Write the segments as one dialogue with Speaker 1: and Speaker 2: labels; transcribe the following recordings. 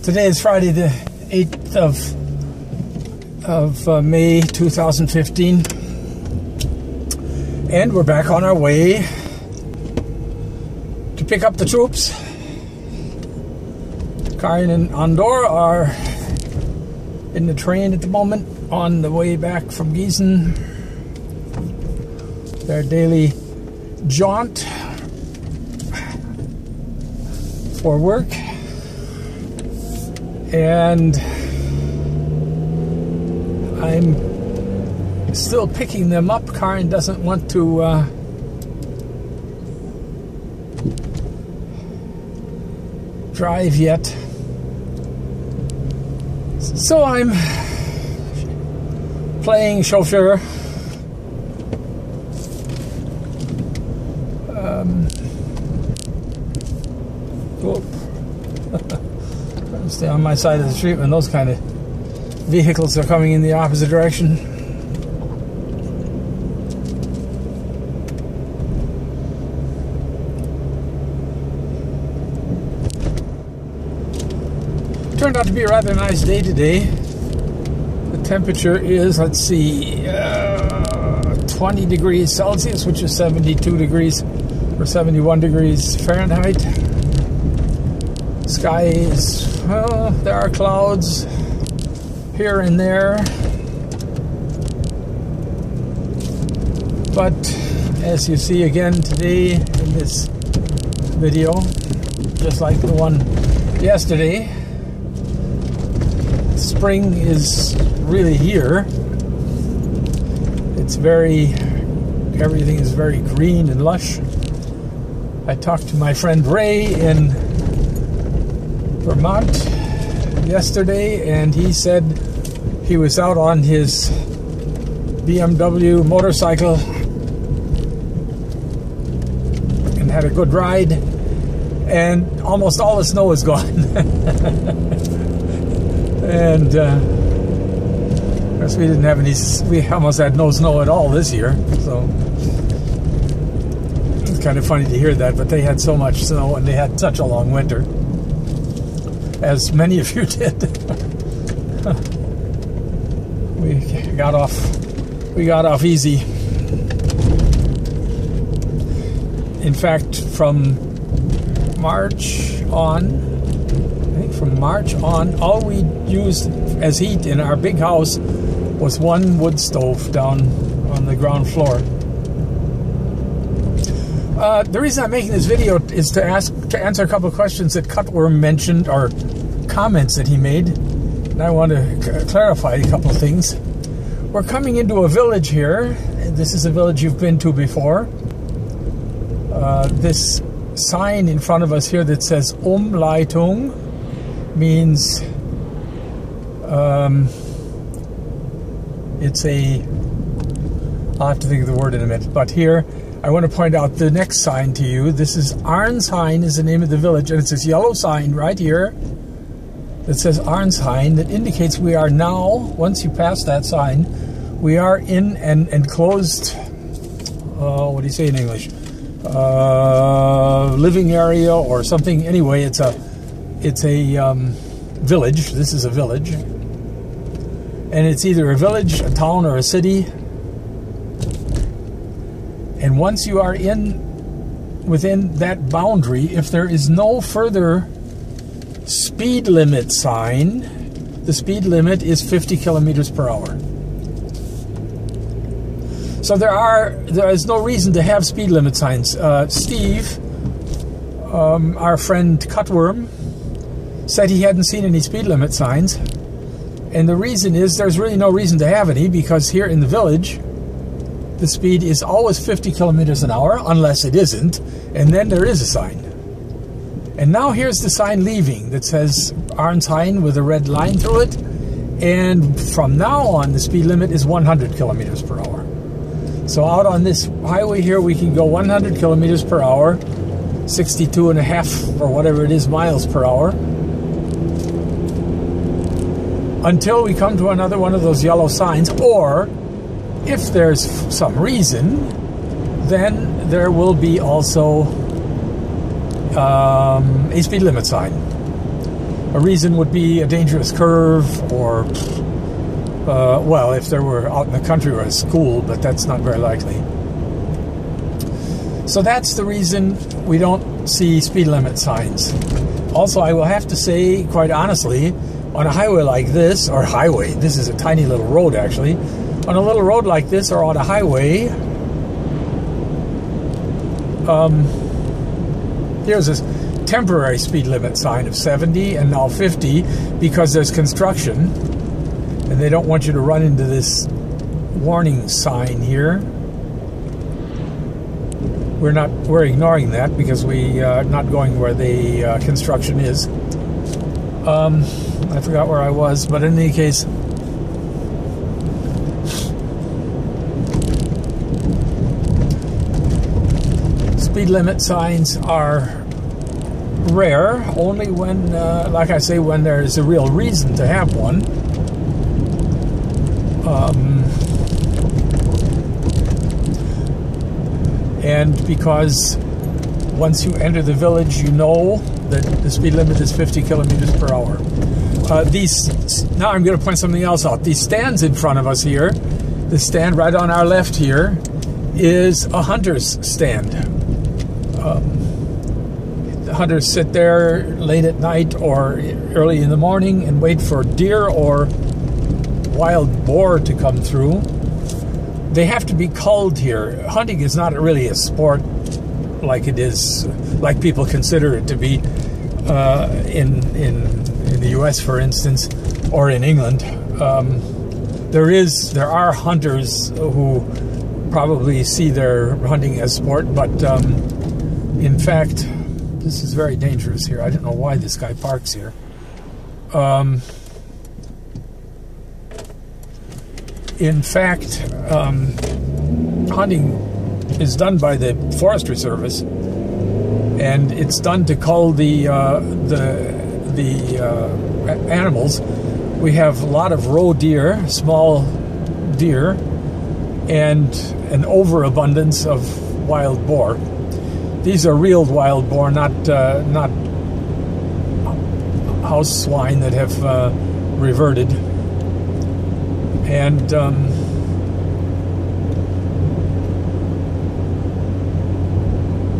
Speaker 1: Today is Friday the 8th of May 2015, and we're back on our way to pick up the troops. Karin and Andor are in the train at the moment on the way back from Gießen. Their daily jaunt for work. And I'm still picking them up. Karin doesn't want to drive yet. So I'm playing chauffeur. Stay on my side of the street when those kind of vehicles are coming in the opposite direction. Turned out to be a rather nice day today. The temperature is, let's see, 20 degrees Celsius, which is 72 degrees or 71 degrees Fahrenheit. Sky is, well, there are clouds here and there, but as you see again today in this video, just like the one yesterday, spring is really here. It's everything is very green and lush. I talked to my friend Ray in Vermont yesterday, and he said he was out on his BMW motorcycle and had a good ride, and almost all the snow is gone. And of course we didn't have any, we almost had no snow at all this year, so it's kind of funny to hear that, but they had so much snow and they had such a long winter, as many of you did. We got off easy. In fact, from March on, all we used as heat in our big house was one wood stove down on the ground floor. The reason I'm making this video is to answer a couple of questions that Cutworm mentioned, or comments that he made, and I want to clarify a couple of things. We're coming into a village here. This is a village you've been to before. This sign in front of us here that says Umleitung means it's a, I'll have to think of the word in a minute, but here I want to point out the next sign to you. This is Arnshain is the name of the village, and it's this yellow sign right here that says Arnshain that indicates we are now, once you pass that sign, we are in an enclosed, what do you say in English? Living area or something. Anyway, it's a village. This is a village, and it's either a village, a town, or a city. And once you are within that boundary, if there is no further speed limit sign, the speed limit is 50 kilometers per hour. So there is no reason to have speed limit signs. Steve, our friend Cutworm, said he hadn't seen any speed limit signs, and the reason is there's really no reason to have any, because here in the village the speed is always 50 kilometers an hour, unless it isn't, and then there is a sign. And now here's the sign leaving that says Arnshain with a red line through it, and from now on the speed limit is 100 kilometers per hour. So out on this highway here we can go 100 kilometers per hour, 62 and a half or whatever it is miles per hour, until we come to another one of those yellow signs, or if there's some reason, then there will be also a speed limit sign. A reason would be a dangerous curve, or well, if they were out in the country or at school, but that's not very likely. So that's the reason we don't see speed limit signs. Also, I will have to say, quite honestly, on a highway like this, or highway, this is a tiny little road actually, on a little road like this or on a highway, here's this temporary speed limit sign of 70 and now 50 because there's construction and they don't want you to run into this warning sign here. We're ignoring that because we are not going where the construction is. I forgot where I was, but in any case, speed limit signs are rare, only when, like I say, when there's a real reason to have one. And because once you enter the village, you know that the speed limit is 50 kilometers per hour. Now I'm going to point something else out. These stands in front of us here, the stand right on our left here, is a hunter's stand. The hunters sit there late at night or early in the morning and wait for deer or wild boar to come through. They have to be culled here. Hunting is not really a sport like it is, like people consider it to be in the U.S., for instance, or in England. There are hunters who probably see their hunting as sport, but in fact, this is very dangerous here. I don't know why this guy parks here. In fact, hunting is done by the Forestry Service, and it's done to cull the animals. We have a lot of roe deer, small deer, and an overabundance of wild boar. These are real wild boar, not house swine that have reverted. And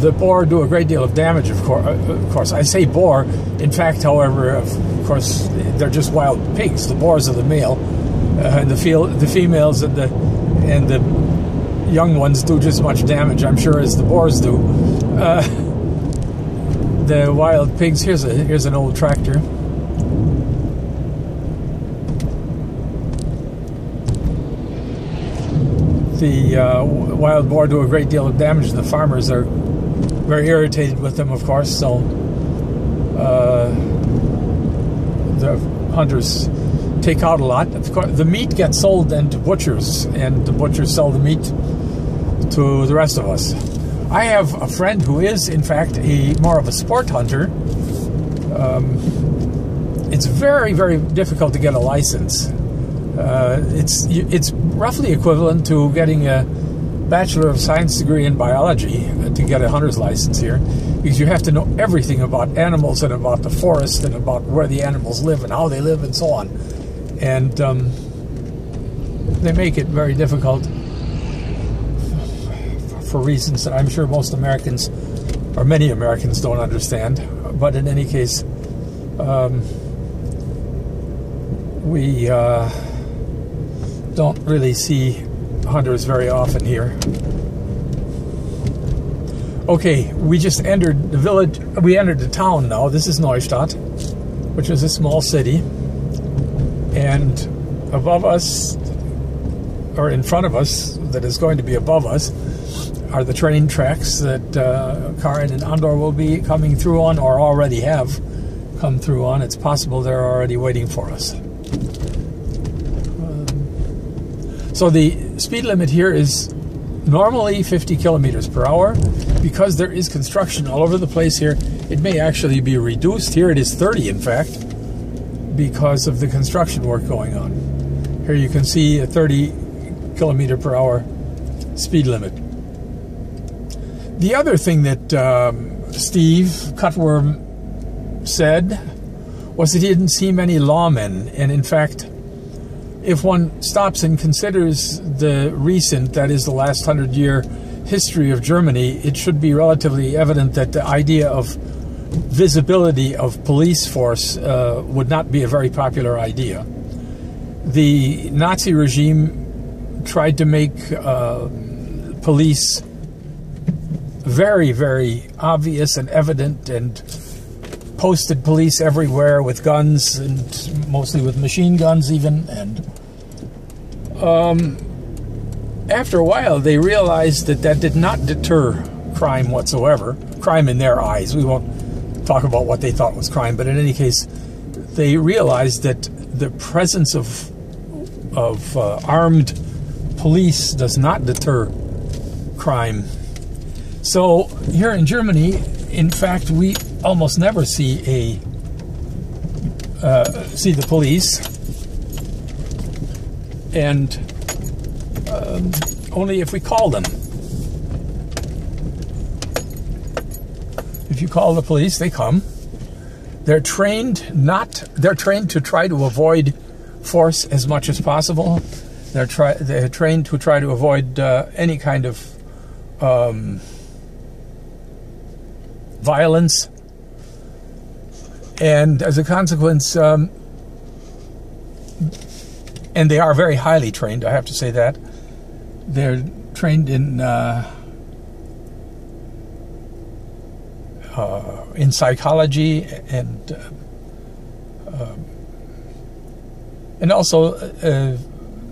Speaker 1: the boar do a great deal of damage, of course. I say boar. In fact, however, of course, they're just wild pigs. The boars are the male, and the females and the young ones do just as much damage, I'm sure, as the boars do. The wild pigs. Here's an old tractor. The wild boar do a great deal of damage, and the farmers are very irritated with them, of course, so the hunters take out a lot. Of course, the meat gets sold then to butchers, and the butchers sell the meat to the rest of us. I have a friend who is, in fact, more of a sport hunter. It's very, very difficult to get a license. It's roughly equivalent to getting a Bachelor of Science degree in biology to get a hunter's license here, because you have to know everything about animals and about the forest and about where the animals live and how they live and so on. And they make it very difficult for reasons that I'm sure most Americans, or many Americans, don't understand. But in any case, we don't really see hunters very often here. Okay, we just entered the village. We entered the town now. This is Neustadt, which is a small city. And above us, or in front of us, that is going to be above us, are the train tracks that Karin and Andor will be coming through on, or already have come through on. It's possible they're already waiting for us. So the speed limit here is normally 50 kilometers per hour. Because there is construction all over the place here, it may actually be reduced. Here it is 30, in fact, because of the construction work going on. Here you can see a 30 kilometer per hour speed limit. The other thing that Steve Cutworm said was that he didn't see many lawmen. And in fact, if one stops and considers the recent, that is the last 100-year history of Germany, it should be relatively evident that the idea of visibility of police force would not be a very popular idea. The Nazi regime tried to make police very, very obvious and evident, and posted police everywhere with guns, and mostly with machine guns even. And after a while, they realized that that did not deter crime whatsoever. Crime in their eyes. We won't talk about what they thought was crime, but in any case, they realized that the presence of armed police does not deter crime. So here in Germany, in fact, we almost never see the police, and only if we call them. If you call the police, they come. They're trained to try to avoid force as much as possible. They're trained to try to avoid any kind of violence, and as a consequence, and they are very highly trained, I have to say that. They're trained in psychology, and also,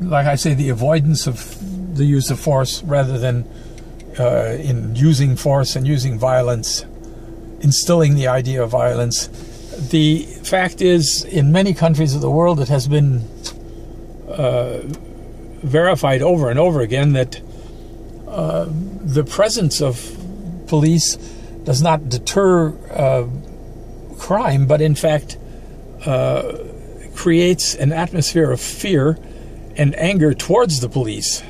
Speaker 1: like I say, the avoidance of the use of force rather than in using force and using violence, instilling the idea of violence. The fact is, in many countries of the world, it has been verified over and over again that the presence of police does not deter crime, but in fact creates an atmosphere of fear and anger towards the police.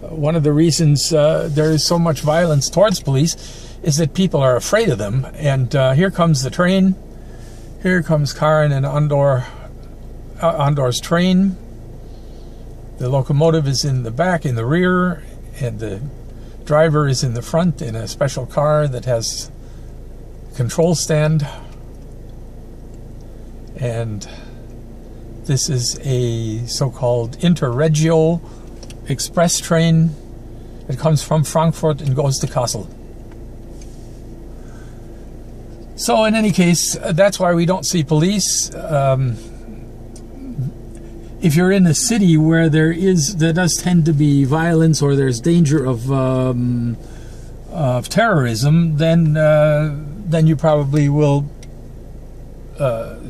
Speaker 1: One of the reasons there is so much violence towards police is that people are afraid of them. And here comes the train. Here comes Karin and Andor's train. The locomotive is in the back, in the rear, and the driver is in the front in a special car that has control stand. And this is a so-called Interregio express train. It comes from Frankfurt and goes to Kassel. So in any case, that's why we don't see police. If you're in a city where there does tend to be violence, or there's danger of terrorism, then you probably will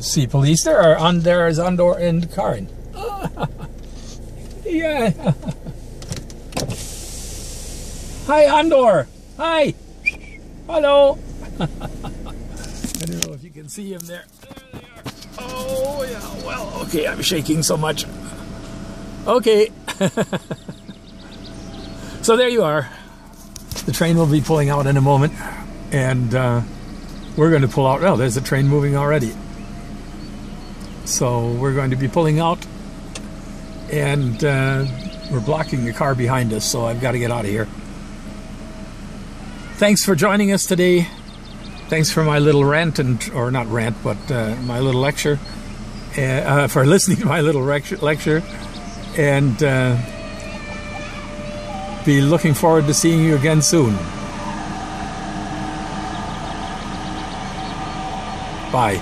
Speaker 1: see police. There is Andor and Karin. Yeah. Hi, Andor. Hi. Hello. I don't know if you can see him there. There they are. Oh, yeah. Well, okay. I'm shaking so much. Okay. So there you are. The train will be pulling out in a moment, and we're going to pull out. Oh, there's a train moving already. So we're going to be pulling out, and we're blocking the car behind us, so I've got to get out of here. Thanks for joining us today. Thanks for my little rant, or not rant, but my little lecture, for listening to my little lecture, and be looking forward to seeing you again soon. Bye.